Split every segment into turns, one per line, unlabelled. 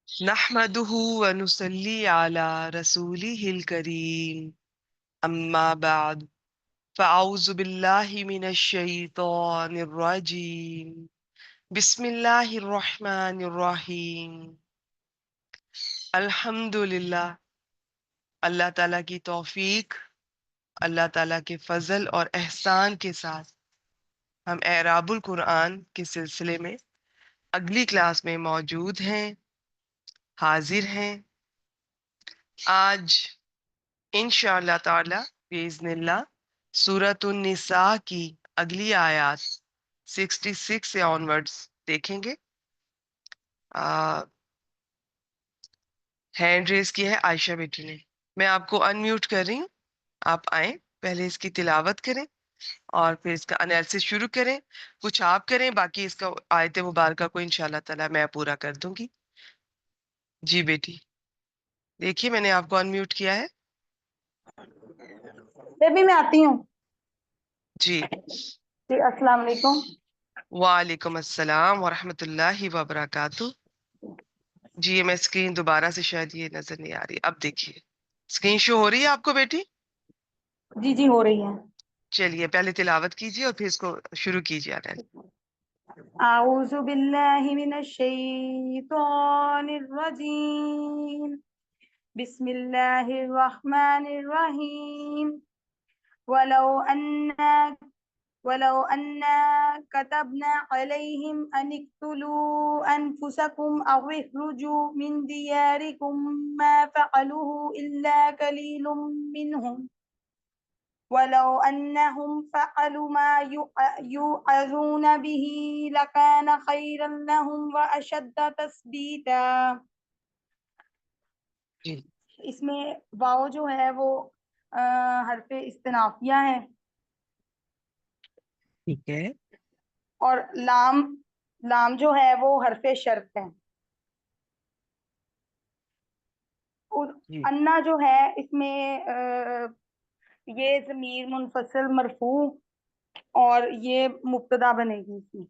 نحمده ونصلي على رسوله الكريم أما بعد فأعوذ بالله من الشيطان الرجيم بسم الله الرحمن الرحيم الحمد للہ. اللہ تعالیٰ کی توفیق، اللہ تعالیٰ کے فضل اور احسان کے ساتھ ہم اعراب القرآن کے سلسلے میں اگلی کلاس میں موجود ہیں، حاضر ہیں. آج انشاءاللہ تعالی باذن اللہ سورۃ النساء کی اگلی آیات 66 سے آنورڈز دیکھیں گے. ہینڈ ریز کی ہے عائشہ بیٹی نے. میں آپ کو انمیوٹ کر رہی ہوں، آپ آئیں، پہلے اس کی تلاوت کریں اور پھر اس کا انالیسس شروع کریں. کچھ آپ کریں، باقی اس کا آیت مبارکہ کو انشاءاللہ تعالی میں پورا کر دوں گی. جی بیٹی دیکھیے میں نے آپ کو انمیوٹ کیا ہے.
بھی میں آتی ہوں.
جی
جی السلام علیکم.
وعلیکم السلام ورحمۃ اللہ وبرکاتہ. جی یہ میں اسکرین دوبارہ سے شاید یہ نظر نہیں آ رہی، اب دیکھیے اسکرین شو ہو رہی ہے آپ کو بیٹی؟
جی جی ہو رہی ہے.
چلیے پہلے تلاوت کیجیے اور پھر اس کو شروع کیجیے.
اعوذ باللہ من الشیطان الرجیم بسم اللہ الرحمن الرحیم ولو أنا كتبنا عليهم أن اقتلوا أنفسكم أو اخرجوا من دياركم ما فعلوه إلا قليل منهم ولو أنهم فعلوا ما يوعظون به لكان خيرا لهم وأشد تثبيتا.
جی
اس میں واو جو ہے وہ حرف استنافیہ ہے
ٹھیک ہے.
اور لام جو ہے وہ حرف شرط ہے. اور
جی
انا جو ہے اس میں یہ ضمیر منفصل مرفوع اور یہ مبتدا بنے گی اس میں.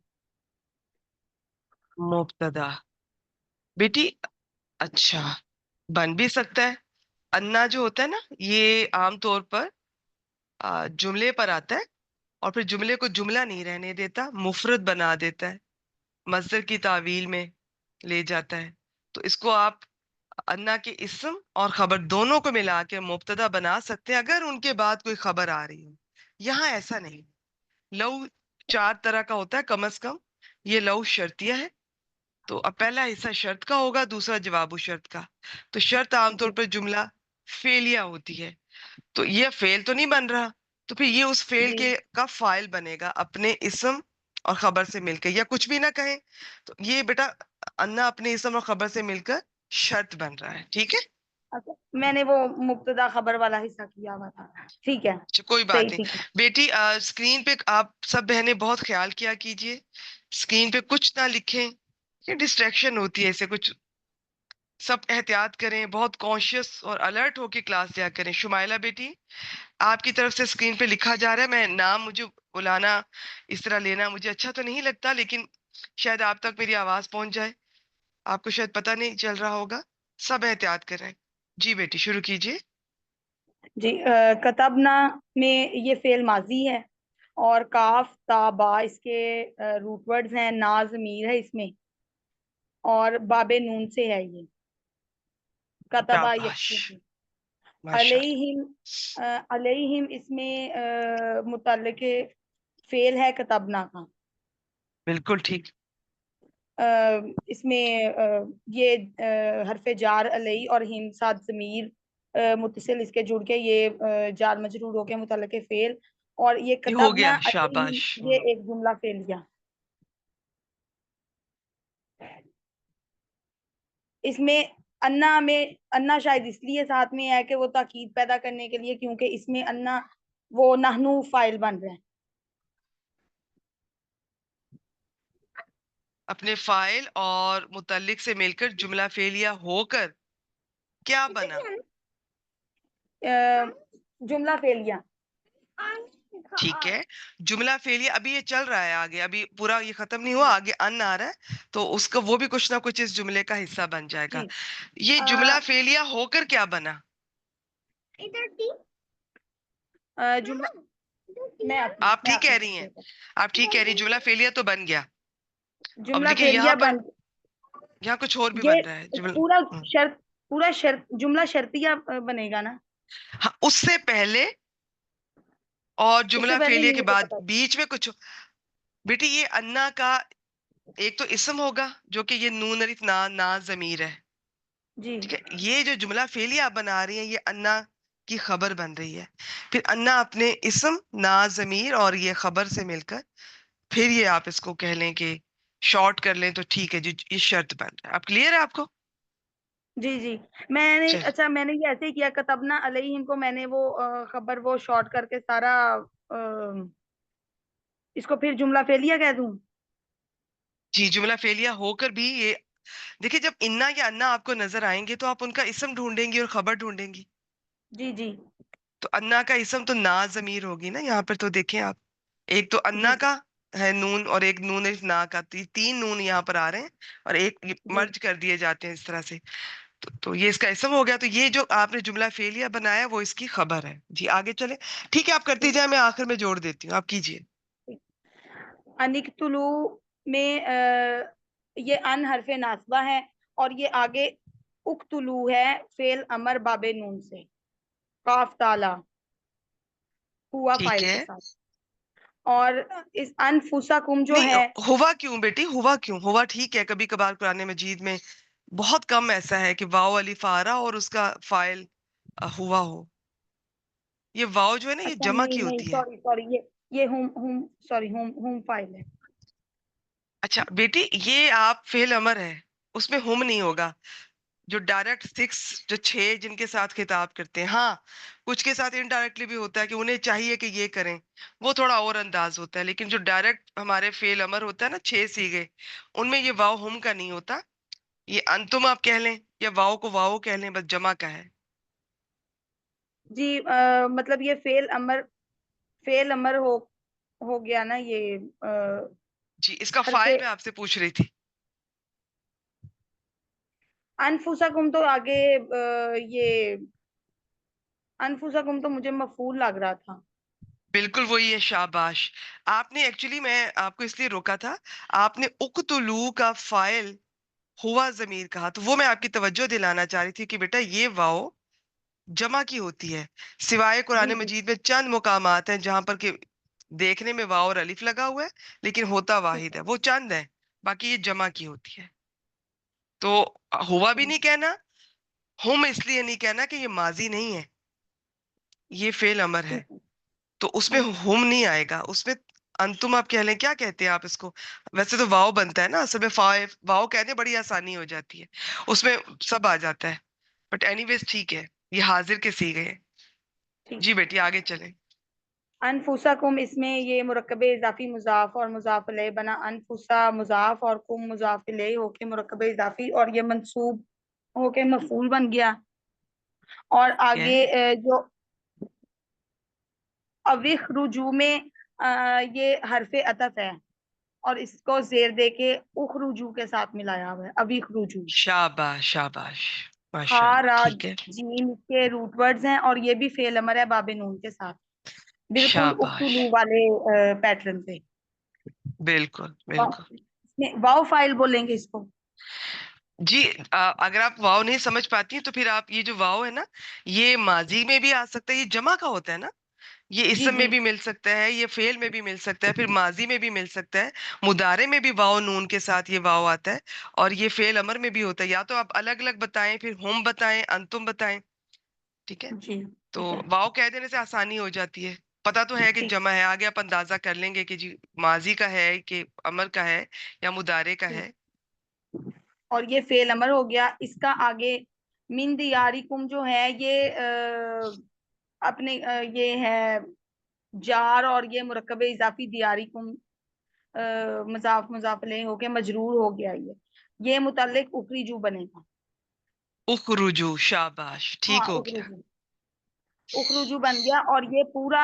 مبتدا بیٹی اچھا بن بھی سکتا ہے. انا جو ہوتا ہے نا یہ عام طور پر جملے پر آتا ہے اور پھر جملے کو جملہ نہیں رہنے دیتا، مفرد بنا دیتا ہے، مصدر کی تعویل میں لے جاتا ہے. تو اس کو آپ انا کے اسم اور خبر دونوں کو ملا کے مبتدا بنا سکتے ہیں اگر ان کے بعد کوئی خبر آ رہی ہو. یہاں ایسا نہیں. لو 4 طرح کا ہوتا ہے کم از کم، یہ لو شرطیہ ہے. تو اب پہلا حصہ شرط کا ہوگا، دوسرا جواب شرط کا. تو شرط عام طور پر جملہ فعلیہ ہوتی ہے. تو یہ فعل تو نہیں بن رہا، تو پھر یہ اس فعل
جی
کے کا فاعل بنے گا اپنے اسم اور خبر سے مل کے، یا کچھ بھی نہ کہیں تو یہ بیٹا انا اپنے اسم اور خبر سے مل کر شرط بن رہا ہے. ٹھیک ہے
اچھا، میں نے وہ مبتدا خبر والا حصہ کیا ہوا تھا. ٹھیک ہے
اچھا کوئی
صحیح.
بات نہیں.
ٹھیک ہے
بیٹی اسکرین پہ آپ سب بہنیں بہت خیال کیا کیجئے، اسکرین پہ کچھ نہ لکھیں، یہ ڈسٹریکشن ہوتی ہے ایسے کچھ. سب احتیاط کریں، بہت کانشیس اور الرٹ ہو کے کلاس دیا کریں. شمائلہ بیٹی آپ کی طرف سے اسکرین پہ لکھا جا رہا ہے، میں نام مجھے بلانا اس طرح لینا مجھے اچھا تو نہیں لگتا، لیکن شاید آپ تک میری آواز پہنچ جائے، آپ کو شاید پتہ نہیں چل رہا ہوگا. سب احتیاط کریں. جی بیٹی شروع کیجئے.
جی. کتبنا میں یہ فعل ماضی ہے اور کاف تا با اس کے روٹ ورڈز ہیں. نا ضمیر ہے اس میں اور باب نون سے ہے. یہ کتبا
شاباش
یکتب.
ماشاء اللہ.
علیہم اس میں متعلق فعل ہے کتبنا کا.
بالکل ٹھیک.
اس میں یہ حرف جار علی اور ہم ساتھ ضمیر متصل اس کے جڑ کے یہ جار مجرور ہو کے متعلق فعل، اور یہ
یہ ہو گیا،
کتبنا علیہم
شاباش.
یہ ایک جملہ فعلیہ. اس میں انا شاید اس لیے ساتھ میں ہے کہ وہ تاکید پیدا کرنے کے لیے، کیونکہ اس میں انا وہ نحنو فاعل بن رہے ہیں.
اپنے فائل اور متعلق سے مل کر جملہ فعلیہ ہو کر کیا بنا؟
جملہ فعلیہ.
ٹھیک ہے. جملہ فعلیہ ابھی یہ چل رہا ہے آگے، ابھی پورا یہ ختم نہیں ہوا، آگے ان آ رہا ہے تو اس کا وہ بھی کچھ نہ کچھ اس جملے کا حصہ بن جائے گا.
جی
یہ جملہ فعلیہ ہو کر کیا بنا؟
جملہ
آپ
میں
ٹھیک
آپ
کہہ رہی ہیں، آپ ٹھیک کہہ رہی ہیں، جملہ فعلیہ تو بن گیا. اب
جملہ
دیکھیں
فعلیہ
یہاں پر،
بن
یہاں کچھ اور بھی بن
یہ
رہا ہے جملہ.
پورا
ہم،
شرط پورا شرط جملہ شرطیہ بنے گا نا؟
ہاں اس سے پہلے اور
اس
جملہ
سے پہلے
فعلیہ
نہیں
کے
مجھے
بعد
پتا.
بیچ میں کچھ. بیٹی یہ انا کا ایک تو اسم ہوگا جو کہ یہ نون الف نا ضمیر ہے.
جی
ٹھیک ہے، یہ جو جملہ فعلیہ آپ بنا رہی ہیں یہ انا کی خبر بن رہی ہے. پھر انا اپنے اسم نا ضمیر اور یہ خبر سے مل کر پھر یہ آپ اس کو کہہ لیں کہ شارٹ کر لیں تو ٹھیک ہے جی، یہ شرط بن رہا ہے. اب کلیئر ہے آپ کو؟
جی جی. میں نے
چل
اچھا میں نے یہ ایسے ہی کیا، کتبنا علیہم کو میں نے وہ خبر وہ شارٹ کر کے سارا اس کو پھر جملہ فعلیہ کہہ دوں؟
جی، جملہ فعلیہ ہو کر بھی یہ دیکھیں جب انا یا انا آپ کو نظر آئیں گے تو آپ ان کا اسم ڈھونڈیں گی اور خبر ڈھونڈیں گی.
جی جی
تو انا کا اسم تو نا ضمیر ہوگی نا یہاں پر، تو دیکھیں آپ ایک تو
جی
انا کا ہے نون اور ایک نون الف نا کا، تین نون یہاں پر آ رہے ہیں اور ایک
جی
مرج کر دیے جاتے ہیں اس طرح سے. تو یہ اس کا اسم ہو گیا. تو یہ جو آپ نے جملہ فعلیہ بنایا وہ اس کی خبر ہے. جی آگے چلے. ٹھیک ہے آپ کرتی جائیں، میں آخر میں جوڑ دیتی ہوں، آپ کیجئے.
انکتلو میں یہ ان حرف ناصبہ ہے اور یہ آگے اکتلو ہے فعل امر باب نون سے، قاف تالا ہوا
ٹھیک
فائل
ہے.
کے ساتھ. اور اس انفسکم جو
نہیں
ہے،
ہوا کیوں بیٹی، ہوا کیوں؟ ہوا ٹھیک ہے، کبھی کبھار قرآن مجید میں بہت کم ایسا ہے کہ واو الف آ رہا اور اس کا فاعل ہوا ہو. یہ واو جو ہے نا یہ
اچھا
جمع
نہیں
کی
نہیں
ہوتی ہے.
سوری سوری، یہ ہوم سوری ہوم فائل ہے.
اچھا بیٹی یہ آپ فعل امر ہے، اس میں ہم نہیں ہوگا. جو ڈائریکٹ سکس جو چھ جن کے ساتھ خطاب کرتے ہیں، ہاں کچھ کے ساتھ انڈائریکٹلی بھی ہوتا ہے کہ انہیں چاہیے کہ یہ کریں، وہ تھوڑا اور انداز ہوتا ہے. لیکن جو ڈائریکٹ ہمارے فعل امر ہوتا ہے نا، چھ سیغے، ان میں یہ واو ہم کا نہیں ہوتا. یہ انتم آپ کہہ لیں یا واو کو واو کہہ لیں، بس جمع کا ہے.
جی مطلب یہ فعل امر ہو گیا نا یہ
جی اس کا
حرف
فائل میں آپ سے پوچھ رہی تھی.
انفسکم تو آگے یہ انفسکم تو مجھے مفعول لگ رہا تھا.
بالکل وہی ہے، شاباش. آپ نے ایکچولی میں آپ کو اس لیے روکا تھا، آپ نے اقتلو کا فائل ہوا ضمیر کہا، تو وہ میں آپ کی توجہ دلانا چاہ رہی تھی کہ بیٹا یہ واو جمع کی ہوتی ہے. سوائے قرآن
جی جی
مجید میں چند مقامات ہیں جہاں پر کہ دیکھنے میں واو اور الف لگا ہوا ہے لیکن ہوتا
ٹھیک
واحد ہے، وہ چند ہے، باقی یہ جمع کی ہوتی ہے. تو ہوا بھی
ہے.
نہیں کہنا، ہم اس لیے نہیں کہنا کہ یہ ماضی نہیں ہے، یہ فعل امر ہے.
ٹھیک ہے.
تو اس میں
ہوں.
ہم نہیں آئے گا، اس میں انتم آپ کہہ لیں. کیا کہتے ہیں آپ اس کو؟ ویسے تو واو بنتا ہے نا اصل میں، واو کہنے بڑی آسانی ہو جاتی ہے، اس میں سب آ جاتا ہے. بٹ اینی ویز ٹھیک ہے، یہ حاضر کے سیغے ہیں.
ٹھیک
جی
ہے.
بیٹی آگے چلیں.
انفسکم اس میں یہ مرکب اضافی مضاف اور مضاف الیہ بنا، انفسا مضاف اور کم مضاف الیہ ہو کے مرکب اضافی اور یہ منصوب ہو کے مفعول بن گیا. اور
ہے
آگے جو اویخ رجوع میں یہ حرف عطف ہے اور اس کو زیر دے کے اخرجو کے ساتھ ملایا ہوا ہے، اویخ رجوع.
شاباش شاباش، ماشاء
ہا
اللہ،
را
ٹھیک ہے.
جیم کے روٹ ورڈز ہیں اور یہ بھی فعل امر ہے باب نون کے ساتھ، بالکل
شاباش،
اختلو والے پیٹرن پہ.
بالکل بالکل.
واؤ فائل بولیں گے اس کو.
جی اگر آپ واو نہیں سمجھ پاتی ہیں تو پھر آپ یہ جو واو ہے نا، یہ ماضی میں بھی آ سکتا ہے، یہ جمع کا ہوتا ہے نا، یہ
جی
اسم میں
جی
بھی مل سکتا ہے، یہ فعل میں بھی مل سکتا ہے، پھر ماضی میں بھی مل سکتا ہے، مضارع میں بھی واو نون کے ساتھ یہ واو آتا ہے، اور یہ فعل امر میں بھی ہوتا ہے. یا تو آپ الگ الگ بتائیں، پھر ہم بتائیں، انتم بتائیں. ٹھیک ہے،
جی
تو
ٹھیک ہے.
واو کہہ دینے سے آسانی ہو جاتی ہے. پتا تو ہے کہ
ٹھیک
جمع ہے، آگے آپ اندازہ کر لیں گے کہ جی ماضی کا ہے کہ امر کا ہے یا مضارع کا
ٹھیک.
ہے.
اور یہ فعل امر ہو گیا. اس کا آگے من دیارکم جو ہے یہ اپنے یہ ہے جار اور یہ مرکب اضافی دیارکم مضاف مضاف الیہ ہو کے مجرور ہو گیا. یہ متعلق اخرجو بنے گا.
اخرجو، شاباش، ٹھیک
ہاں
ہو گیا.
اخرجو، اخرجو بن گیا. اور یہ پورا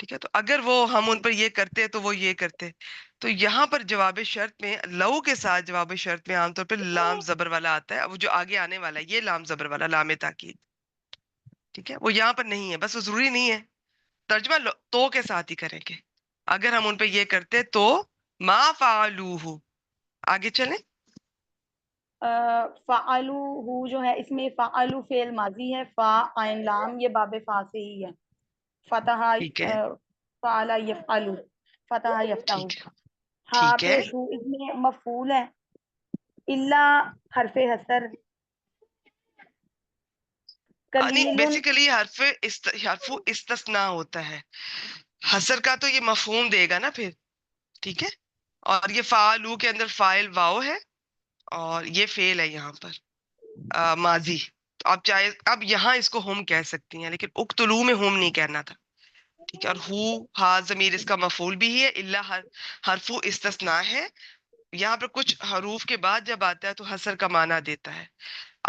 ٹھیک ہے، تو اگر وہ ہم ان پر یہ کرتے تو وہ یہ کرتے. تو یہاں پر جواب شرط میں لو کے ساتھ جواب شرط میں عام طور پہ لام زبر والا آتا ہے. وہ جو آگے آنے والا ہے یہ لام زبر والا لام تاکید. ٹھیک ہے، وہ یہاں پر نہیں ہے، بس وہ ضروری نہیں ہے. ترجمہ تو کے ساتھ ہی کریں گے. اگر ہم ان پہ یہ کرتے تو ما فعلوہ. آگے چلیں.
فعلو ہو جو ہے اس میں فعلو فعل ماضی ہے، فا عین لام یہ باب فا سے ہی ہے. فتح
ٹھیک ہے.
فعل یفعلو، فتح یفتح.
ٹھیک ہے.
ہاں
ٹھیک ہے.
پیش ہو اس میں مفعول ہے. اللہ حرف حسر.
نہیں،
کلیل.
بیسیکلی حرف استثناء ہوتا ہے. حسر کا تو یہ مفہوم دے گا نا پھر. ٹھیک ہے. اور یہ فعلو کے اندر فاعل واو ہے اور یہ فعل ہے یہاں پر ماضی. تو آپ چاہے اب یہاں اس کو ہم کہہ سکتی ہیں، لیکن اقتلو میں ہم نہیں کہنا تھا. ٹھیک ہے. اور ہو ہا ضمیر اس کا مفعول بھی ہے. اللہ حرف استثناء ہے. یہاں پر کچھ حروف کے بعد جب آتا ہے تو حسر کا معنی دیتا ہے.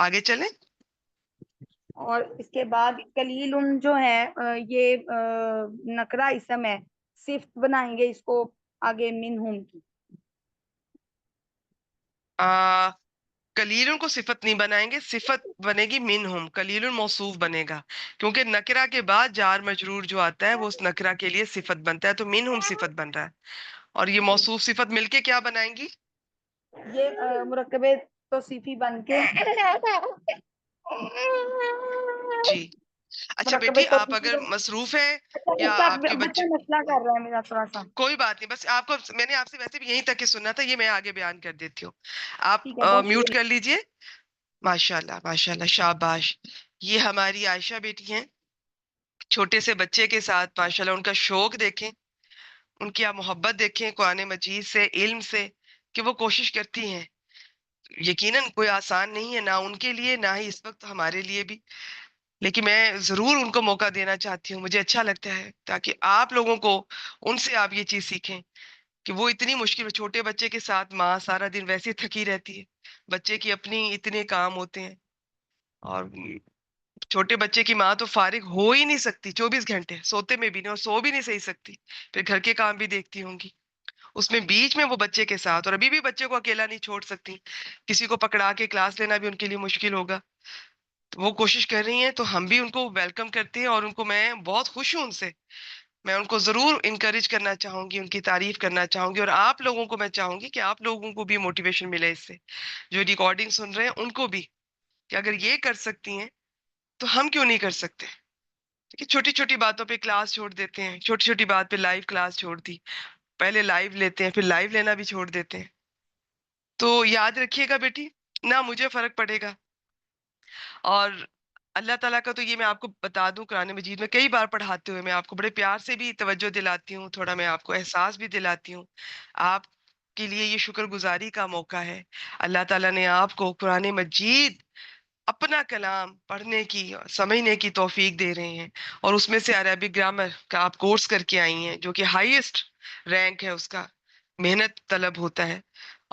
آگے چلیں.
اور اس کے بعد کلیل جو ہے یہ نکرا اسم ہے، صفت بنائیں گے اس کو آگے منہم کی.
کلیل کو صفت نہیں بنائیں گے، صفت بنے گی منہم. کلیل موصوف بنے گا کیونکہ نکرا کے بعد جار مجرور جو آتا ہے وہ اس نکرا کے لیے صفت بنتا ہے. تو منہم صفت بن رہا ہے. اور یہ موصوف صفت مل کے کیا بنائیں گی؟
یہ مرکب توصیفی بن کے
جی. اچھا
مرکب
بیٹی، آپ
توصیفی
اگر مصروف ہیں
اچھا
یا
اس کا
آپ کے
بچہ
بچے،
مسئلہ کر رہا ہے میرا تھوڑا سا.
کوئی بات نہیں، بس آپ کو میں نے آپ سے ویسے بھی یہیں تک ہی سننا تھا، یہ میں آگے بیان کر دیتی ہوں.
ٹھیک
آپ
ہے بہت
میوٹ
شکریہ.
کر لیجئے. ماشاء اللہ ماشاء اللہ، شاباش. یہ ہماری عائشہ بیٹی ہیں. چھوٹے سے بچے کے ساتھ ماشاء اللہ ان کا شوق دیکھیں، ان کی آپ محبت دیکھیں قرآن مجید سے، علم سے، کہ وہ کوشش کرتی ہیں. یقیناً کوئی آسان نہیں ہے، نہ ان کے لیے نہ ہی اس وقت ہمارے لیے بھی. لیکن میں ضرور ان کو موقع دینا چاہتی ہوں، مجھے اچھا لگتا ہے تاکہ آپ لوگوں کو ان سے آپ یہ چیز سیکھیں کہ وہ اتنی مشکل چھوٹے بچے کے ساتھ ماں سارا دن ویسے ہی تھکی رہتی ہے. بچے کی اپنی اتنے کام ہوتے ہیں اور چھوٹے بچے کی ماں تو فارغ ہو ہی نہیں سکتی 24 گھنٹے، سوتے میں بھی نہیں، اور سو بھی نہیں صحیح سکتی، پھر گھر کے کام بھی دیکھتی ہوں گی. اس میں بیچ میں وہ بچے کے ساتھ، اور ابھی بھی بچے کو اکیلا نہیں چھوڑ سکتی، کسی کو پکڑا کے کلاس لینا بھی ان کے لیے مشکل ہوگا. تو وہ کوشش کر رہی ہیں، تو ہم بھی ان کو ویلکم کرتے ہیں اور ان کو میں بہت خوش ہوں ان سے. میں ان کو ضرور انکریج کرنا چاہوں گی، ان کی تعریف کرنا چاہوں گی، اور آپ لوگوں کو میں چاہوں گی کہ آپ لوگوں کو بھی موٹیویشن ملے اس سے. جو ریکارڈنگ سن رہے ہیں ان کو بھی، کہ اگر یہ کر سکتی ہیں تو ہم کیوں نہیں کر سکتے. کہ چھوٹی چھوٹی باتوں پہ کلاس چھوڑ دیتے ہیں، چھوٹی چھوٹی بات پہ لائیو کلاس چھوڑ دی، پہلے لائیو لیتے ہیں پھر لائیو لینا بھی چھوڑ دیتے ہیں. تو یاد رکھیے گا بیٹی، نہ مجھے فرق پڑے گا. اور اللہ تعالیٰ کا تو یہ میں آپ کو بتا دوں، قرآن مجید میں کئی بار پڑھاتے ہوئے میں آپ کو بڑے پیار سے بھی توجہ دلاتی ہوں، تھوڑا میں آپ کو احساس بھی دلاتی ہوں. آپ کے لیے یہ شکر گزاری کا موقع ہے. اللہ تعالیٰ نے آپ کو قرآن مجید اپنا کلام پڑھنے کی سمجھنے کی توفیق دے رہے ہیں، اور اس میں سے عربک گرامر کا آپ کورس کر کے آئی ہیں جو کہ ہائیسٹ رینک ہے اس کا، محنت طلب ہوتا ہے.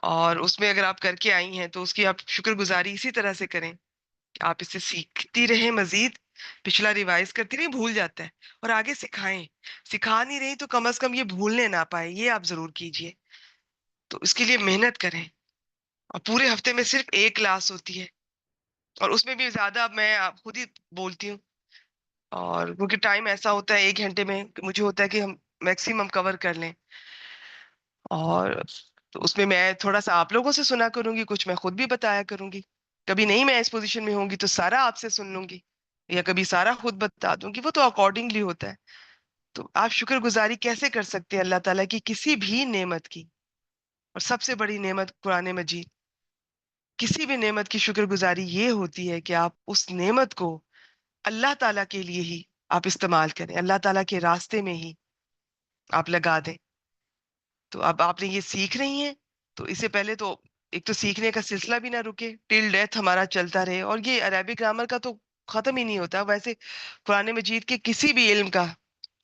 اور اس میں اگر آپ کر کے آئی ہیں تو اس کی آپ شکر گزاری اسی طرح سے کریں کہ آپ اس سے سیکھتی رہیں مزید، پچھلا ریوائز کرتی رہیں، بھول جاتا ہے، اور آگے سکھائیں. سکھا نہیں رہی تو کم از کم یہ بھولنے نہ پائے، یہ آپ ضرور کیجئے. تو اس کے لیے محنت کریں. اور پورے ہفتے میں صرف ایک کلاس ہوتی ہے، اور اس میں بھی زیادہ اب میں آپ خود ہی بولتی ہوں، اور کیونکہ ٹائم ایسا ہوتا ہے 1 گھنٹے میں مجھے ہوتا ہے کہ ہم میکسیمم کور کر لیں. اور تو اس میں میں تھوڑا سا آپ لوگوں سے سنا کروں گی، کچھ میں خود بھی بتایا کروں گی. کبھی نہیں میں اس پوزیشن میں ہوں گی تو سارا آپ سے سن لوں گی، یا کبھی سارا خود بتا دوں گی، وہ تو اکارڈنگلی ہوتا ہے. تو آپ شکر گزاری کیسے کر سکتے ہیں اللہ تعالیٰ کی کسی بھی نعمت کی؟ اور سب سے بڑی نعمت قرآن مجید. کسی بھی نعمت کی شکر گزاری یہ ہوتی ہے کہ آپ اس نعمت کو اللہ تعالیٰ کے لیے ہی آپ استعمال کریں، اللہ تعالیٰ کے راستے میں ہی آپ لگا دیں. تو اب آپ نے یہ سیکھ رہی ہیں، تو اس سے پہلے تو ایک تو سیکھنے کا سلسلہ بھی نہ رکے، ٹل ڈیتھ ہمارا چلتا رہے. اور یہ عربک گرامر کا تو ختم ہی نہیں ہوتا. ویسے قرآن مجید کے کسی بھی علم کا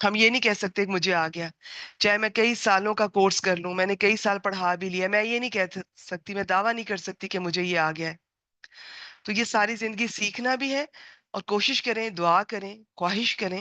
ہم یہ نہیں کہہ سکتے کہ مجھے آ گیا، چاہے میں کئی سالوں کا کورس کر لوں، میں نے کئی سال پڑھا بھی لیا، میں یہ نہیں کہہ سکتی، میں دعویٰ نہیں کر سکتی کہ مجھے یہ آ گیا ہے. تو یہ ساری زندگی سیکھنا بھی ہے، اور کوشش کریں، دعا کریں، خواہش کریں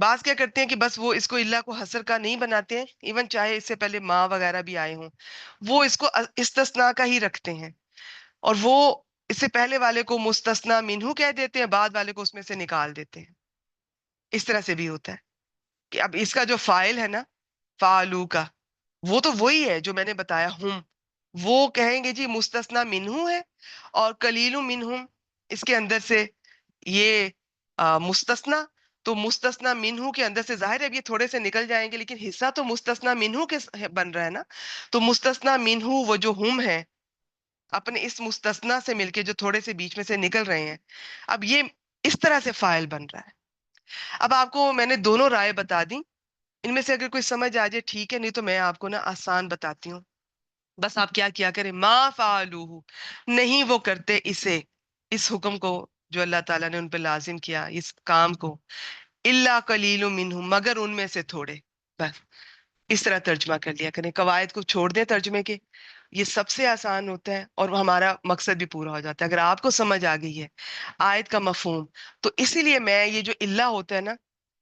بعض کیا کرتے ہیں کہ بس وہ اس کو اللہ کو حسر کا نہیں بناتے ہیں، ایون چاہے اس سے پہلے ماں وغیرہ بھی آئے ہوں، وہ اس کو استثناء کا ہی رکھتے ہیں، اور وہ اس سے پہلے والے کو مستثنا منہو کہہ دیتے ہیں، بعد والے کو اس میں سے نکال دیتے ہیں۔ اس طرح سے بھی ہوتا ہے کہ اب اس کا جو فائل ہے نا، فعلو کا، وہ تو وہی ہے جو میں نے بتایا ہم، وہ کہیں گے جی مستثنا منہو ہے، اور قلیل منہم اس کے اندر سے یہ مستثنا، تو مستثنا منہو کے اندر سے ظاہر ہے اب یہ تھوڑے سے نکل جائیں گے، لیکن حصہ تو مستثنا منہو کے بن رہا ہے نا، تو مستثنا منہو وہ جو ہم ہے اپنے اس مستثنا سے مل کے جو تھوڑے سے بیچ میں سے نکل رہے ہیں، اب یہ اس طرح سے فائل بن رہا ہے۔ اب آپ کو میں نے دونوں رائے بتا دی، ان میں سے اگر کوئی سمجھ آ جائے ٹھیک ہے، نہیں تو میں آپ کو نا آسان بتاتی ہوں۔ بس آپ کیا کریں، ما فعلوہ، نہیں وہ کرتے اسے، اس حکم کو جو اللہ تعالیٰ نے ان پہ لازم کیا، اس کام کو، الا قلیل منہم، مگر ان میں سے تھوڑے، بس اس طرح ترجمہ کر لیا کریں، قواعد کو چھوڑ دیں ترجمے کے، یہ سب سے آسان ہوتا ہے اور ہمارا مقصد بھی پورا ہو جاتا ہے۔ اگر آپ کو سمجھ آ گئی ہے آیت کا مفہوم، تو اسی لیے میں یہ جو الا ہوتا ہے نا،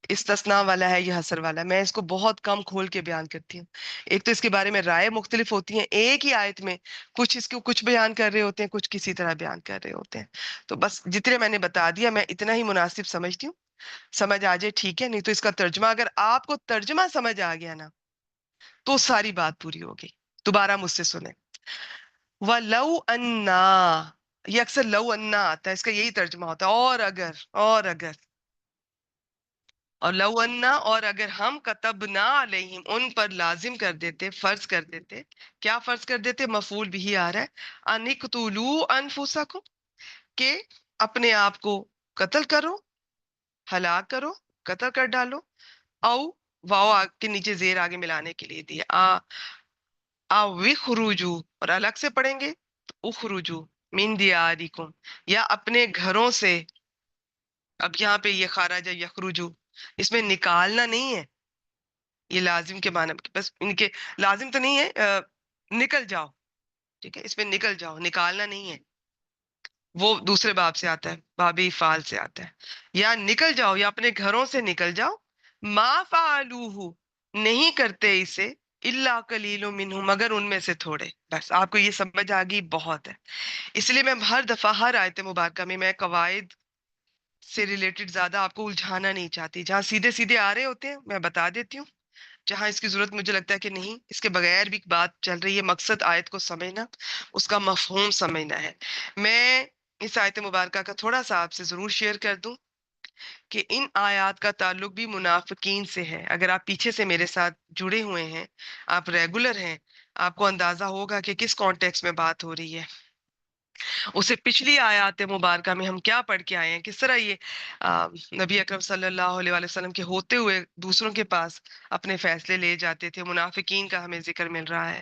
استثناء والا ہے یا حسر والا ہے، میں اس کو بہت کم کھول کے بیان کرتی ہوں۔ ایک تو اس کے بارے میں رائے مختلف ہوتی ہیں، ایک ہی آیت میں کچھ اس کو کچھ بیان کر رہے ہوتے ہیں، کچھ کسی طرح بیان کر رہے ہوتے ہیں، تو بس جتنے میں نے بتا دیا میں اتنا ہی مناسب سمجھتی ہوں۔ سمجھ آ جائے ٹھیک ہے، نہیں تو اس کا ترجمہ، اگر آپ کو ترجمہ سمجھ آ گیا نا تو ساری بات پوری ہوگی۔ دوبارہ مجھ سے سنیں، وَلَوْ أَنَّا، یہ اکثر لو انا آتا ہے، اس کا یہی ترجمہ ہوتا ہے، اور اگر اور لو انا، اور اگر ہم کتبنا علیہم، ان پر لازم کر دیتے، فرض کر دیتے، کیا فرض کر دیتے، مفعول بھی آ رہا ہے، ان اقتلوا انفسکم، کہ اپنے آپ کو قتل کرو، ہلاک کرو، قتل کر ڈالو، او واو کے نیچے زیر آگے ملانے کے لیے دیا، او اخرجوا، اور الگ سے پڑھیں گے تو اخرجوا من دیارکم، یا اپنے گھروں سے، اب یہاں پہ یہ خارج یخرجو، اس میں نکالنا نہیں ہے، یہ لازم کے معنی میں، بس ان کے لازم تو نہیں ہے، نکل جاؤ، ٹھیک ہے، اس میں نکل جاؤ، نکالنا نہیں ہے، وہ دوسرے باب سے آتا ہے، باب افعال سے آتا ہے، یا نکل جاؤ، یا اپنے گھروں سے نکل جاؤ، ما فعلوہ، نہیں کرتے اسے، الا قلیل منہم، مگر ان میں سے تھوڑے، بس آپ کو یہ سمجھ آ گئی، بہت ہے۔ اس لیے میں ہر دفعہ ہر آیت مبارکہ میں قواعد سے ریلیٹڈ زیادہ آپ کو الجھانا نہیں چاہتی، جہاں سیدھے سیدھے آ رہے ہوتے ہیں میں بتا دیتی ہوں، جہاں اس کی ضرورت مجھے لگتا ہے کہ نہیں، اس کے بغیر بھی بات چل رہی ہے، مقصد آیت کو سمجھنا، اس کا مفہوم سمجھنا ہے۔ میں اس آیت مبارکہ کا تھوڑا سا آپ سے ضرور شیئر کر دوں کہ ان آیات کا تعلق بھی منافقین سے ہے۔ اگر آپ پیچھے سے میرے ساتھ جڑے ہوئے ہیں، آپ ریگولر ہیں، آپ کو اندازہ ہوگا کہ کس کانٹیکس میں بات ہو رہی ہے۔ اسے پچھلی آیات مبارکہ میں ہم کیا پڑھ کے آئے ہیں، کس طرح یہ نبی اکرم صلی اللہ علیہ وآلہ وسلم کے ہوتے ہوئے دوسروں کے پاس اپنے فیصلے لے جاتے تھے، منافقین کا ہمیں ذکر مل رہا ہے۔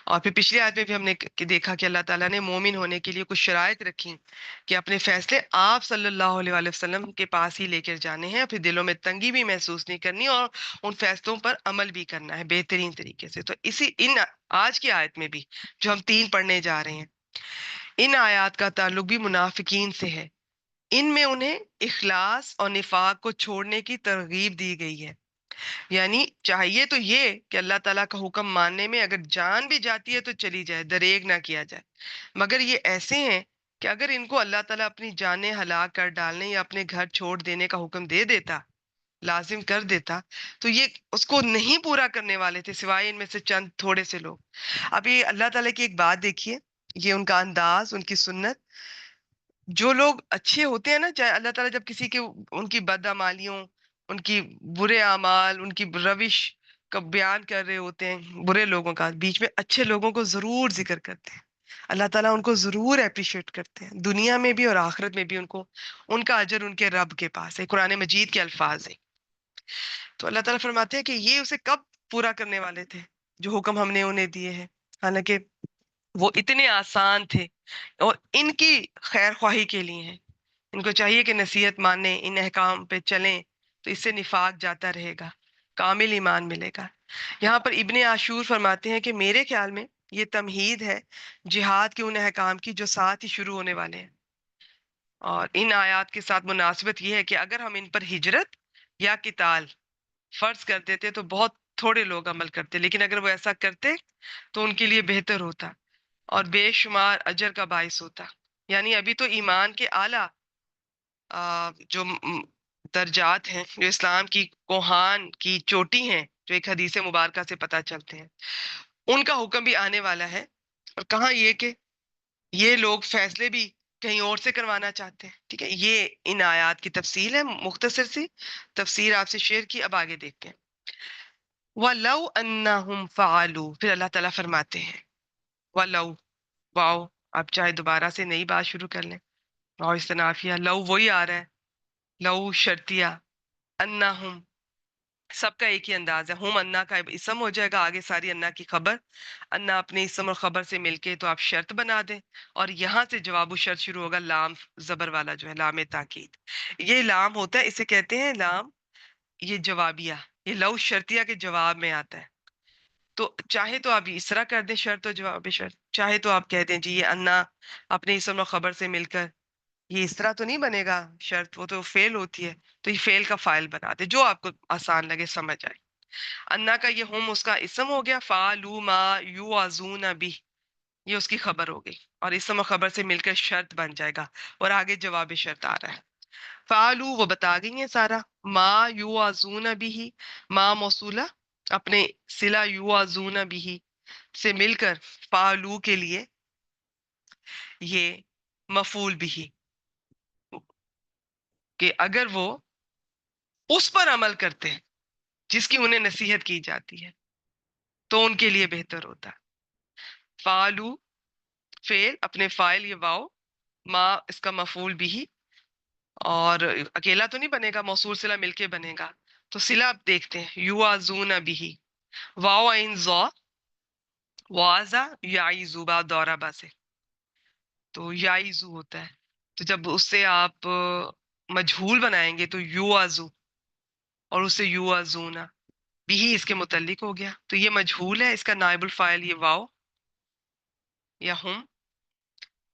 اور پھر پچھلی آیت میں بھی ہم نے دیکھا کہ اللہ تعالیٰ نے مومن ہونے کے لیے کچھ شرائط رکھی کہ اپنے فیصلے آپ صلی اللہ علیہ وآلہ وسلم کے پاس ہی لے کر جانے ہیں، پھر دلوں میں تنگی بھی محسوس نہیں کرنی، اور ان فیصلوں پر عمل بھی کرنا ہے بہترین طریقے سے۔ تو ان آج کی آیت میں بھی جو ہم 3 پڑھنے جا رہے ہیں، ان آیات کا تعلق بھی منافقین سے ہے، ان میں انہیں اخلاص اور نفاق کو چھوڑنے کی ترغیب دی گئی ہے، یعنی چاہیے تو یہ کہ اللہ تعالیٰ کا حکم ماننے میں اگر جان بھی جاتی ہے تو چلی جائے، دریغ نہ کیا جائے، مگر یہ ایسے ہیں کہ اگر ان کو اللہ تعالیٰ اپنی جانیں ہلاک کر ڈالنے یا اپنے گھر چھوڑ دینے کا حکم دے دیتا، لازم کر دیتا، تو یہ اس کو نہیں پورا کرنے والے تھے سوائے ان میں سے چند تھوڑے سے لوگ۔ اب یہ اللہ تعالیٰ کی ایک بات دیکھیے، یہ ان کا انداز، ان کی سنت، جو لوگ اچھے ہوتے ہیں نا، چاہے اللہ تعالیٰ جب کسی کے ان کی بدعمالیوں، ان کی برے اعمال، ان کی روش کا بیان کر رہے ہوتے ہیں، برے لوگوں کا، بیچ میں اچھے لوگوں کو ضرور ذکر کرتے ہیں، اللہ تعالیٰ ان کو ضرور اپریشیٹ کرتے ہیں، دنیا میں بھی اور آخرت میں بھی ان کو، ان کا اجر ان کے رب کے پاس ہے، قرآن مجید کے الفاظ ہیں۔ تو اللہ تعالیٰ فرماتے ہیں کہ یہ اسے کب پورا کرنے والے تھے جو حکم ہم نے انہیں دیے ہیں، حالانکہ وہ اتنے آسان تھے اور ان کی خیر خواہی کے لیے ہیں، ان کو چاہیے کہ نصیحت مانیں، ان احکام پہ چلیں، تو اس سے نفاق جاتا رہے گا، کامل ایمان ملے گا۔ یہاں پر ابن عاشور فرماتے ہیں کہ میرے خیال میں یہ تمہید ہے جہاد کے ان احکام کی جو ساتھ ہی شروع ہونے والے ہیں، اور ان آیات کے ساتھ مناسبت یہ ہے کہ اگر ہم ان پر ہجرت یا قتال فرض کر دیتے تو بہت تھوڑے لوگ عمل کرتے، لیکن اگر وہ ایسا کرتے تو ان کے لیے بہتر ہوتا اور بے شمار اجر کا باعث ہوتا. یعنی ابھی تو ایمان کے اعلیٰ جو درجات ہیں، جو اسلام کی کوہان کی چوٹی ہیں، جو ایک حدیث مبارکہ سے پتہ چلتے ہیں، ان کا حکم بھی آنے والا ہے. اور کہاں یہ کہ یہ لوگ فیصلے بھی کہیں اور سے کروانا چاہتے ہیں. ٹھیک ہے، یہ ان آیات کی تفصیل ہے، مختصر سی تفسیر آپ سے شیئر کی. اب آگے دیکھتے ہیں. وَلَوْ أَنَّهُمْ فَعَلُوا، پھر اللہ تعالیٰ فرماتے ہیں وَلَوْ، واو آپ چاہے دوبارہ سے نئی بات شروع کر لیں. واو استنافیہ، لو وہی آ رہا ہے، لو شرطیہ، انہم سب کا ایک ہی انداز ہے. ہم انا کا اسم ہو جائے گا، آگے ساری انا کی خبر. انا اپنے اسم اور خبر سے مل کے تو آپ شرط بنا دیں، اور یہاں سے جواب و شرط شروع ہوگا، لام زبر والا جو ہے، لام تاکید. یہ لام ہوتا ہے، اسے کہتے ہیں لام، یہ جوابیہ، یہ لو شرطیہ کے جواب میں آتا ہے. تو چاہے تو آپ اس طرح کر دیں، شرط و جواب شرط، چاہے تو آپ کہہ دیں جی یہ انا اپنے اسم اور خبر سے مل کر، یہ اس طرح تو نہیں بنے گا شرط، وہ تو فعل ہوتی ہے، تو یہ فعل کا فاعل بنا دے، جو آپ کو آسان لگے سمجھ آئے. انا کا یہ ہم اس کا اسم ہو گیا، فعلوا ما یوعظون بھی، یہ اس کی خبر ہو گئی، اور اسم و خبر سے مل کر شرط بن جائے گا، اور آگے جواب شرط آ رہا ہے. فعلوا وہ بتا گئی ہیں سارا، ما یوعظون بھی، ما موصولہ اپنے صلہ یوعظون بھی سے مل کر فعلوا کے لیے یہ مفعول بھی، کہ اگر وہ اس پر عمل کرتے ہیں جس کی انہیں نصیحت کی جاتی ہے تو ان کے لیے بہتر ہوتا. فعلوا فعل، اپنے فاعل یہ واو، ما اس کا مفعول بھی، اور اکیلا تو نہیں بنے گا، موصول صلہ مل کے بنے گا. تو صلہ آپ دیکھتے ہیں، یوعظون بھی، واو عین ذا، واعظ یعظ با دورہ سے، تو یعظ ہوتا ہے. تو جب اس سے آپ مجہول بنائیں گے تو یوعظ، اور اس سے یوعظون بھی اس کے متعلق ہو گیا. تو یہ مجہول ہے، اس کا نائب الفاعل یہ واو یا ہم.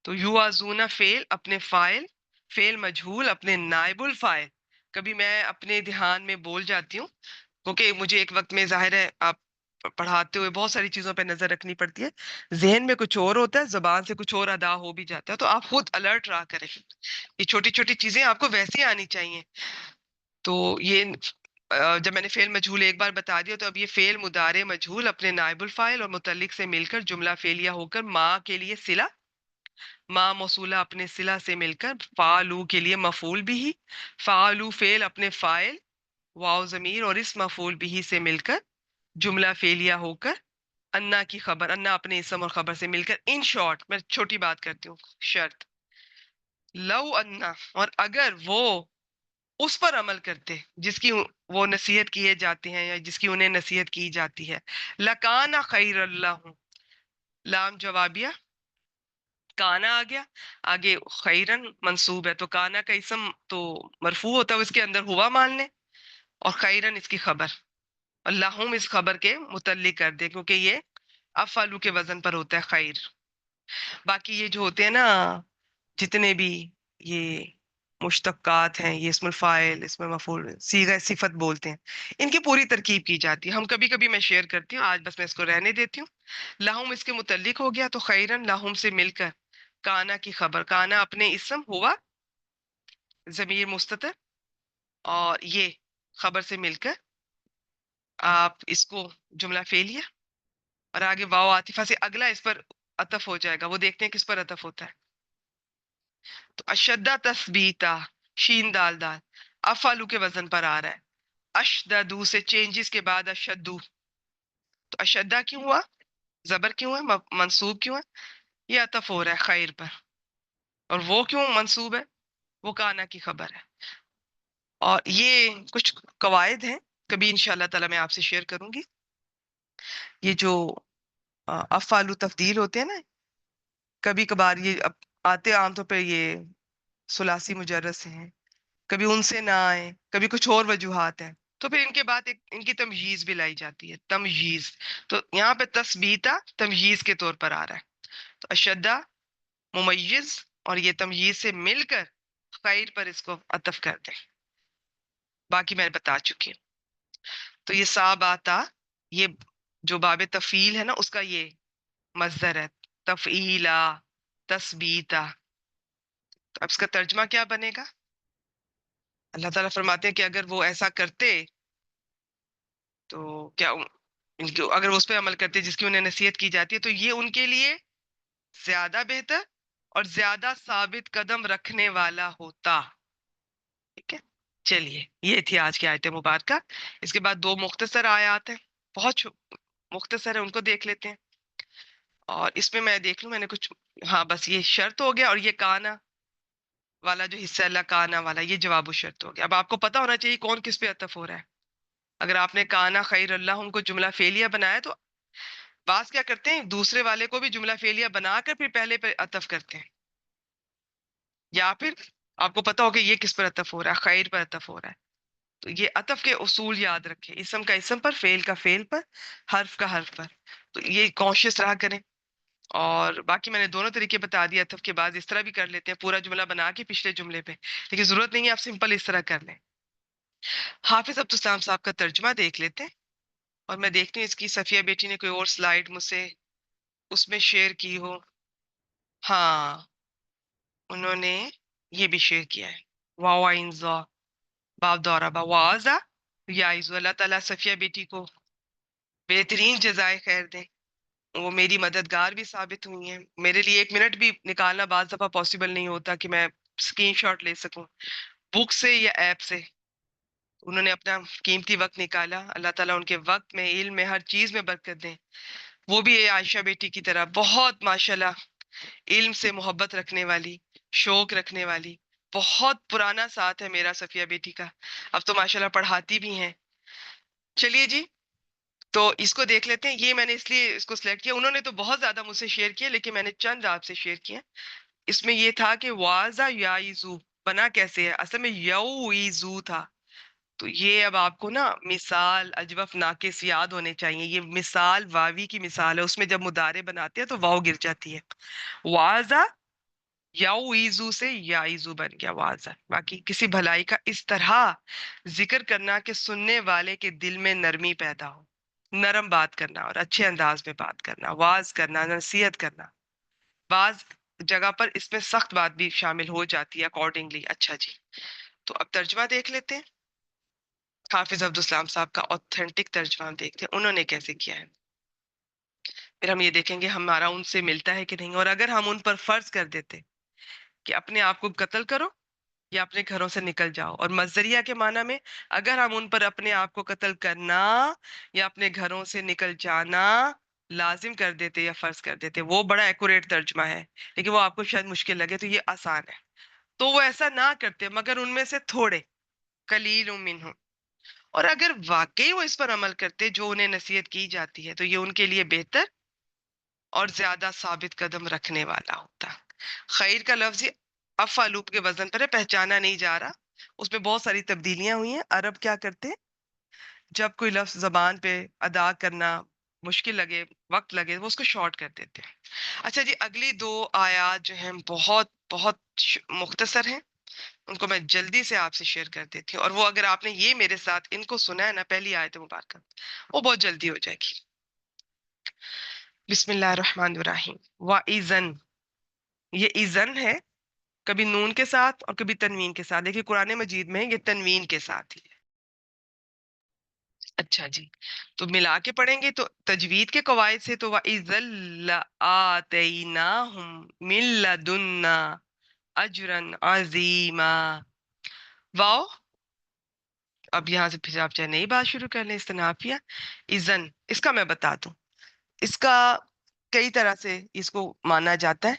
تو یوعظون فعل، اپنے فاعل، فعل مجہول اپنے نائب الفاعل. کبھی میں اپنے دھیان میں بول جاتی ہوں، کیونکہ مجھے ایک وقت میں ظاہر ہے آپ پڑھاتے ہوئے بہت ساری چیزوں پہ نظر رکھنی پڑتی ہے، ذہن میں کچھ اور ہوتا ہے، زبان سے کچھ اور ادا ہو بھی جاتا ہے. تو آپ خود الرٹ رہا کریں، یہ چھوٹی چھوٹی چیزیں آپ کو ویسے آنی چاہیے. تو یہ جب میں نے فعل مجہول ایک بار بتا دیا، تو اب یہ فعل مضارع مجہول اپنے نائب الفاعل اور متعلق سے مل کر جملہ فعلیہ ہو کر ما کے لیے صلہ، ما موصولہ اپنے صلہ سے مل کر فعلوا کے لیے مفعول بھی، فعلوا فعل اپنے فاعل، واو ضمیر اور اس مفعول بھی سے مل کر جملہ فعلیہ ہو کر انا کی خبر، انا اپنے اسم اور خبر سے مل کر. ان شارٹ میں چھوٹی بات کرتی ہوں، شرط لو انا، اور اگر وہ اس پر عمل کرتے جس کی وہ نصیحت کیے جاتے ہیں یا جس کی انہیں نصیحت کی جاتی ہے، لکانا خیر اللہ، لام جوابیہ، کانا آ گیا، آگے خیرن منصوب ہے، تو کانا کا اسم تو مرفوع ہوتا ہے، اس کے اندر ہوا مان لیں، اور خیرن اس کی خبر، اللہم اس خبر کے متعلق کر دے، کیونکہ یہ افعلوا کے وزن پر ہوتا ہے خیر. باقی یہ جو ہوتے ہیں نا جتنے بھی یہ مشتقات ہیں، یہ اسم الفاعل، اسم مفعول، صیغہ صفت بولتے ہیں، ان کی پوری ترکیب کی جاتی ہے. ہم کبھی کبھی میں شیئر کرتی ہوں، آج بس میں اس کو رہنے دیتی ہوں. لاہم اس کے متعلق ہو گیا، تو خیرن لاہم سے مل کر کانا کی خبر، کانا اپنے اسم، ہوا ضمیر مستتر، اور یہ خبر سے مل کر آپ اس کو جملہ فعلیہ، اور آگے واو عاطفہ سے اگلا اس پر عطف ہو جائے گا. وہ دیکھتے ہیں کس پر عطف ہوتا ہے. تو اشدہ تثبیتا، شین دال دال، افعلوا کے وزن پر آ رہا ہے. اشددو سے چینجز کے بعد اشدو، تو اشدہ کیوں ہوا، زبر کیوں ہے، منصوب کیوں ہے، یہ عطف ہو رہا ہے خیر پر. اور وہ کیوں منصوب ہے، وہ کانا کی خبر ہے. اور یہ کچھ قواعد ہیں، کبھی انشاءاللہ تعالی میں آپ سے شیئر کروں گی. یہ جو افعال تفضیل ہوتے ہیں نا، کبھی کبھار یہ آتے عام طور پہ یہ ثلاثی مجرد سے ہیں، کبھی ان سے نہ آئے، کبھی کچھ اور وجوہات ہیں، تو پھر ان کے بعد ایک ان کی تمییز بھی لائی جاتی ہے، تمییز. تو یہاں پہ تثبیتا تمییز کے طور پر آ رہا ہے. تو اشدہ ممیز، اور یہ تمییز سے مل کر خیر پر اس کو عطف کر دیں. باقی میں بتا چکی ہوں. تو یہ سا باتا، یہ جو باب تفعیل ہے نا اس کا یہ مصدر ہے، تفعیلا، تثبیتا. تو اب اس کا ترجمہ کیا بنے گا؟ اللہ تعالیٰ فرماتے ہیں کہ اگر وہ ایسا کرتے تو کیا اگر وہ اس پہ عمل کرتے جس کی انہیں نصیحت کی جاتی ہے تو یہ ان کے لیے زیادہ بہتر اور زیادہ ثابت قدم رکھنے والا ہوتا. ٹھیک ہے، چلیے یہ تھی آج کی آیت مبارکہ. اس کے بعد 2 مختصر آیات ہیں، بہت مختصر ہے، ان کو دیکھ لیتے ہیں. اور اس میں میں دیکھ لوں میں نے کچھ، ہاں بس یہ شرط ہو گیا، اور یہ کانا والا جو حصہ اللہ کانا والا یہ جواب و شرط ہو گیا. اب آپ کو پتا ہونا چاہیے کون کس پہ عطف ہو رہا ہے. اگر آپ نے کانا خیر اللہ ان کو جملہ فعلیہ بنایا تو بعض کیا کرتے ہیں دوسرے والے کو بھی جملہ فعلیہ بنا کر پھر پہلے پہ عطف کرتے ہیں، یا پھر آپ کو پتا ہو کہ یہ کس پر عطف ہو رہا ہے، خیر پر عطف ہو رہا ہے. تو یہ عطف کے اصول یاد رکھیں، اسم کا اسم پر، فعل کا فعل پر، حرف کا حرف پر. تو یہ کانشیس رہا کریں. اور باقی میں نے دونوں طریقے بتا دیے. عطف کے بعد اس طرح بھی کر لیتے ہیں پورا جملہ بنا کے پچھلے جملے پہ، لیکن ضرورت نہیں ہے آپ سمپل اس طرح کر لیں. حافظ عبدالسلام صاحب کا ترجمہ دیکھ لیتے ہیں. اور میں دیکھتی ہوں اس کی صفیہ بیٹی نے کوئی اور سلائیڈ مجھ سے اس میں شیئر کی ہو. ہاں انہوں نے یہ بھی شیئر کیا ہے، واوائنزا باب دورہ با وازا یائزو. اللہ تعالیٰ صفیہ بیٹی کو بہترین جزائے خیر دے. وہ میری مددگار بھی ثابت ہوئی ہیں. میرے لیے 1 منٹ بھی نکالنا بعض دفعہ پاسبل نہیں ہوتا کہ میں اسکرین شاٹ لے سکوں بک سے یا ایپ سے. انہوں نے اپنا قیمتی وقت نکالا. اللہ تعالیٰ ان کے وقت میں، علم میں، ہر چیز میں برکت دیں. وہ بھی عائشہ بیٹی کی طرح بہت ماشاءاللہ علم سے محبت رکھنے والی، شوق رکھنے والی. بہت پرانا ساتھ ہے میرا صفیہ بیٹی کا، اب تو ماشاءاللہ پڑھاتی بھی ہیں. چلیے جی، تو اس کو دیکھ لیتے ہیں. یہ میں نے اس لیے اس کو سلیکٹ کیا، انہوں نے تو بہت زیادہ مجھ سے شیئر کیا لیکن میں نے چند آپ سے شیئر کیا. اس میں یہ تھا کہ وازا یائزو بنا کیسے ہے، اصل میں یویزو تھا. تو یہ اب آپ کو نا مثال اجوف ناقص یاد ہونے چاہیے. یہ مثال واوی کی مثال ہے، اس میں جب مضارع بناتے ہیں تو واو گر جاتی ہے. وازا یویزو سے یائزو بن گیا وازا. باقی کسی بھلائی کا اس طرح ذکر کرنا کہ سننے والے کے دل میں نرمی پیدا ہو، نرم بات کرنا اور اچھے انداز میں بات کرنا، واز کرنا، نصیحت کرنا. بعض جگہ پر اس میں سخت بات بھی شامل ہو جاتی ہے اکارڈنگلی. اچھا جی، تو اب ترجمہ دیکھ لیتے ہیں. حافظ عبدالسلام صاحب کا اوتھینٹک ترجمہ ہم دیکھتے ہیں انہوں نے کیسے کیا ہے. پھر ہم یہ دیکھیں گے ہمارا ان سے ملتا ہے کہ نہیں. اور اگر ہم ان پر فرض کر دیتے کہ اپنے آپ کو قتل کرو یا اپنے گھروں سے نکل جاؤ، اور مزدریہ کے معنی میں اگر ہم ان پر اپنے آپ کو قتل کرنا یا اپنے گھروں سے نکل جانا لازم کر دیتے یا فرض کر دیتے، وہ بڑا ایکوریٹ ترجمہ ہے لیکن وہ آپ کو شاید مشکل لگے، تو یہ آسان ہے. تو وہ ایسا نہ کرتے مگر ان میں سے تھوڑے، قلیل منہم. اور اگر واقعی وہ اس پر عمل کرتے جو انہیں نصیحت کی جاتی ہے تو یہ ان کے لیے بہتر اور زیادہ ثابت قدم رکھنے والا ہوتا. خیر کا لفظ افعلوب کے وزن پر ہے، پہچانا نہیں جا رہا. اس میں بہت ساری تبدیلیاں ہوئی ہیں. عرب کیا کرتے جب کوئی لفظ زبان پہ ادا کرنا مشکل لگے، وقت لگے، وہ اس کو شارٹ کر دیتے ہیں. اچھا جی، اگلی 2 آیات جو ہیں بہت بہت مختصر ہیں، ان کو میں جلدی سے آپ سے شیئر کر دیتی ہوں. اور وہ اگر آپ نے یہ میرے ساتھ ان کو سنا ہے نا، پہلی آیت مبارکہ، وہ بہت جلدی ہو جائے گی. بسم اللہ الرحمن الرحیم. وَإِذًا، یہ ایزن ہے کبھی نون کے ساتھ اور کبھی تنوین کے ساتھ. دیکھیے قرآن مجید میں یہ تنوین کے ساتھ ہی ہے. اچھا جی، تو ملا کے پڑھیں گے تو تجوید کے قواعد سے تو وَإِذًا لَآتَيْنَاهُم مِن لَدُنَّا أَجْرًا عَظِيمًا. واو، اب یہاں سے پھر آپ چاہے نئی بات شروع کر لیں استنافیہ. اذن اس کا میں بتا دوں، اس کا کئی طرح سے اس کو مانا جاتا ہے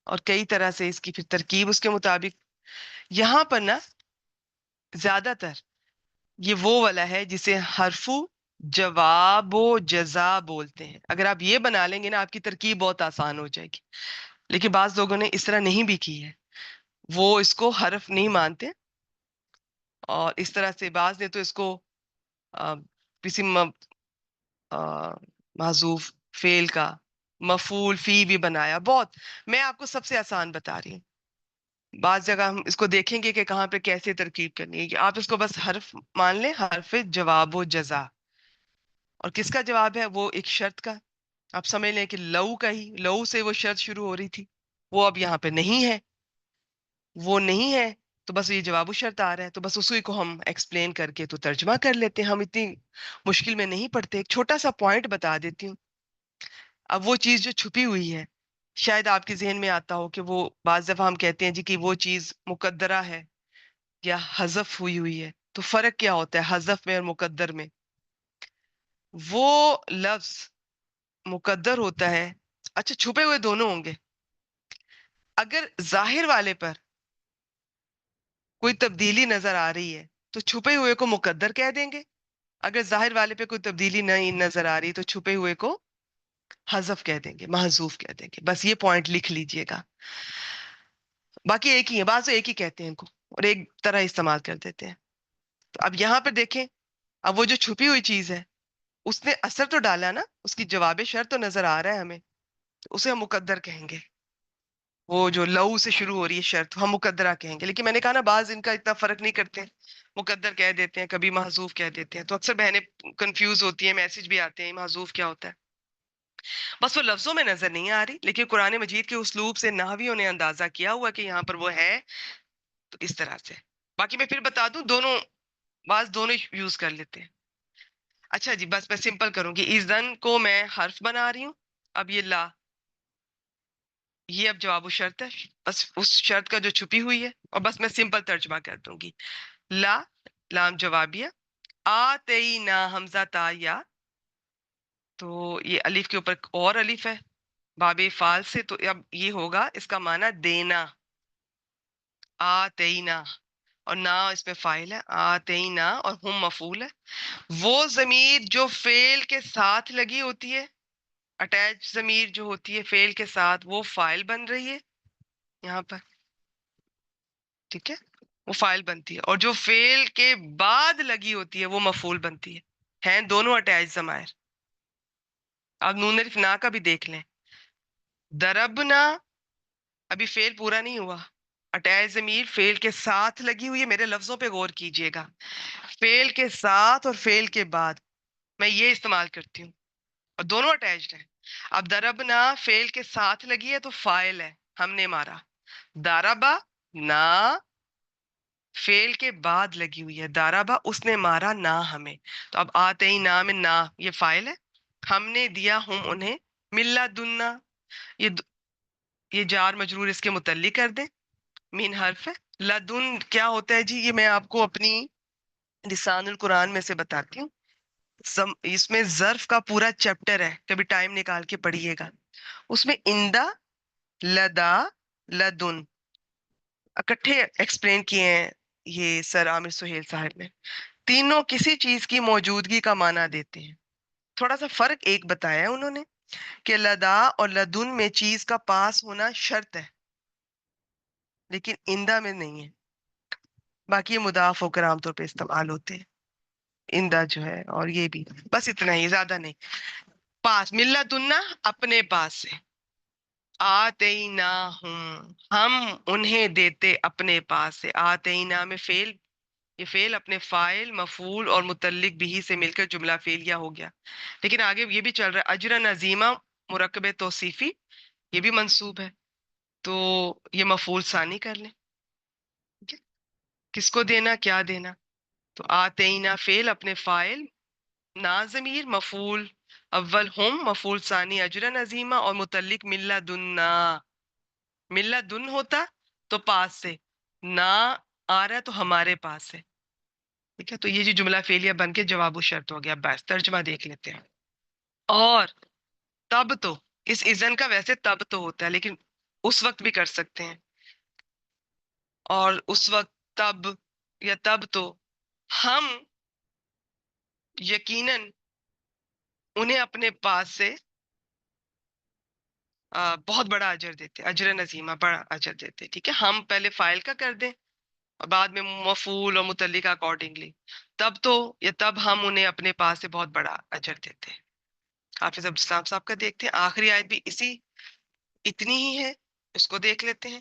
اور کئی طرح سے اس کی پھر ترکیب اس کے مطابق. یہاں پر نا زیادہ تر یہ وہ والا ہے جسے حرف جواب و جزا بولتے ہیں. اگر آپ یہ بنا لیں گے نا آپ کی ترکیب بہت آسان ہو جائے گی. لیکن بعض لوگوں نے اس طرح نہیں بھی کی ہے، وہ اس کو حرف نہیں مانتے، اور اس طرح سے بعض نے تو اس کو کسی محذوف فعل کا مفعول فی بھی بنایا. بہت، میں آپ کو سب سے آسان بتا رہی ہوں. بعض جگہ ہم اس کو دیکھیں گے کہ کہاں پہ کیسے ترکیب کرنی ہے. آپ اس کو بس حرف مان لیں، حرف جواب و جزا. اور کس کا جواب ہے؟ وہ ایک شرط کا. آپ سمجھ لیں کہ لو کا ہی، لو سے وہ شرط شروع ہو رہی تھی، وہ اب یہاں پہ نہیں ہے. وہ نہیں ہے تو بس یہ جواب و شرط آ رہا ہے، تو بس اسی کو ہم ایکسپلین کر کے تو ترجمہ کر لیتے ہیں. ہم اتنی مشکل میں نہیں پڑتے. ایک چھوٹا سا پوائنٹ بتا دیتی ہوں. اب وہ چیز جو چھپی ہوئی ہے، شاید آپ کے ذہن میں آتا ہو کہ وہ بعض دفعہ ہم کہتے ہیں جی کہ وہ چیز مقدرہ ہے یا حذف ہوئی ہوئی ہے. تو فرق کیا ہوتا ہے حذف میں اور مقدر میں؟ وہ لفظ مقدر ہوتا ہے. اچھا چھپے ہوئے دونوں ہوں گے. اگر ظاہر والے پر کوئی تبدیلی نظر آ رہی ہے تو چھپے ہوئے کو مقدر کہہ دیں گے. اگر ظاہر والے پہ کوئی تبدیلی نہیں نظر آ رہی تو چھپے ہوئے کو حذف کہہ دیں گے، محذوف کہہ دیں گے. بس یہ پوائنٹ لکھ لیجئے گا. باقی ایک ہی ہے، بعض ایک ہی کہتے ہیں ان کو اور ایک طرح استعمال کر دیتے ہیں. تو اب یہاں پہ دیکھیں، اب وہ جو چھپی ہوئی چیز ہے اس نے اثر تو ڈالا نا، اس کی جواب شرط تو نظر آ رہا ہے ہمیں، تو اسے ہم مقدر کہیں گے. وہ جو لو سے شروع ہو رہی ہے شرط ہم مقدرہ کہیں گے. لیکن میں نے کہا نا بعض ان کا اتنا فرق نہیں کرتے ہیں، مقدر کہہ دیتے ہیں، کبھی محذوف کہہ دیتے ہیں. تو اکثر بہنیں کنفیوز ہوتی ہیں، میسج بھی آتے ہیں محذوف کیا ہوتا ہے. بس وہ لفظوں میں نظر نہیں آ رہی، لیکن قرآن مجید کے اسلوب سے نحویوں نے اندازہ کیا ہوا کہ یہاں پر وہ ہے. تو اس طرح سے باقی میں پھر بتا دوں، دونوں بعض دونوں یوز کر لیتے ہیں. اچھا جی، بس میں سمپل کروں گی. ایزن کو میں حرف بنا رہی ہوں. اب یہ لا، یہ اب جواب و شرط ہے، بس اس شرط کا جو چھپی ہوئی ہے. اور بس میں سمپل ترجمہ کر دوں گی. لا، لام جوابیہ. آتینا حمزہ تا یا، تو یہ الف کے اوپر ایک اور الف ہے باب فال سے، تو اب یہ ہوگا اس کا معنی دینا. آتینا، اور نا اس میں فاعل ہے، آتینا، اور ہم مفعول ہے. وہ ضمیر جو فعل کے ساتھ لگی ہوتی ہے، اٹیچ ضمیر جو ہوتی ہے فعل کے ساتھ، وہ فاعل بن رہی ہے یہاں پر. ٹھیک ہے، وہ فاعل بنتی ہے. اور جو فعل کے بعد لگی ہوتی ہے وہ مفعول بنتی ہے. ہیں دونوں اٹیچ ضمائر. آپ نون الف نا کا بھی دیکھ لیں. دربنا، ابھی فعل پورا نہیں ہوا، اٹیچ ضمیر فعل کے ساتھ لگی ہوئی ہے. میرے لفظوں پہ غور کیجئے گا، فعل کے ساتھ اور فعل کے بعد میں یہ استعمال کرتی ہوں، اور دونوں اٹیچڈ ہیں. اب دربنا فعل کے ساتھ لگی ہے تو فاعل ہے، ہم نے مارا. داربا نا فعل کے بعد لگی ہوئی ہے، داربا اس نے مارا نا ہمیں. تو اب آتے ہی نا میں نا یہ فاعل ہے، ہم نے دیا ہم انہیں. ملا دنا، یہ یہ جار مجرور اس کے متعلق کر دیں، مین حرف ہے. لدن کیا ہوتا ہے جی؟ یہ میں آپ کو اپنی لسان القرآن میں سے بتاتی ہوں. اس میں ظرف کا پورا چیپٹر ہے، کبھی ٹائم نکال کے پڑھیے گا. اس میں اندا، لدا، لدن اکٹھے ایکسپلین کیے ہیں یہ سر عامر سہیل صاحب نے. تینوں کسی چیز کی موجودگی کا معنی دیتے ہیں. تھوڑا سا فرق ایک بتایا ہے انہوں نے کہ لدا اور لدن میں چیز کا پاس ہونا شرط ہے، لیکن اندا میں نہیں ہے. باقی یہ مضاف ہو کر عام طور پہ استعمال ہوتے ہیں، اندا جو ہے. اور یہ بھی بس اتنا ہی، زیادہ نہیں. پاس، ملتنا اپنے پاس سے. آتینا ہم انہیں دیتے اپنے پاس سے. آتینا میں فعل، یہ فعل اپنے فاعل مفعول اور متعلق بھی سے مل کر جملہ فعلیہ ہو گیا. لیکن آگے یہ بھی چل رہا ہے اجرا عظیمہ مرکب توصیفی، یہ بھی منصوب ہے، تو یہ مفعول ثانی کر لیں. ٹھیک ہے، کس کو دینا، کیا دینا. تو آتینا فعل اپنے فاعل، نا ضمیر مفعول اول ہم مفعول ثانی اجرا عظیمہ، اور متعلق ملا دنا. ملا دن ہوتا تو پاس سے، نہ آ رہا ہے تو ہمارے پاس سے. ٹھیک ہے، تو یہ جو جملہ فعلیہ بن کے جواب و شرط ہو گیا. بس ترجمہ دیکھ لیتے ہیں. اور تب تو، اس اذن کا ویسے تب تو ہوتا ہے لیکن اس وقت بھی کر سکتے ہیں. اور اس وقت تب یا تب تو ہم یقیناً انہیں اپنے پاس سے بہت بڑا اجر دیتے، اجر نظیمہ بڑا اجر دیتے. ٹھیک ہے، ہم پہلے فائل کا کر دیں اور بعد میں مفعول اور متعلقہ اکارڈنگلی. تب تو یا تب ہم انہیں اپنے پاس سے بہت بڑا اجر دیتے. حافظ عبدالسلام صاحب کا دیکھتے ہیں، آخری آیت بھی اتنی ہی ہے، اس کو دیکھ لیتے ہیں.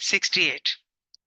68।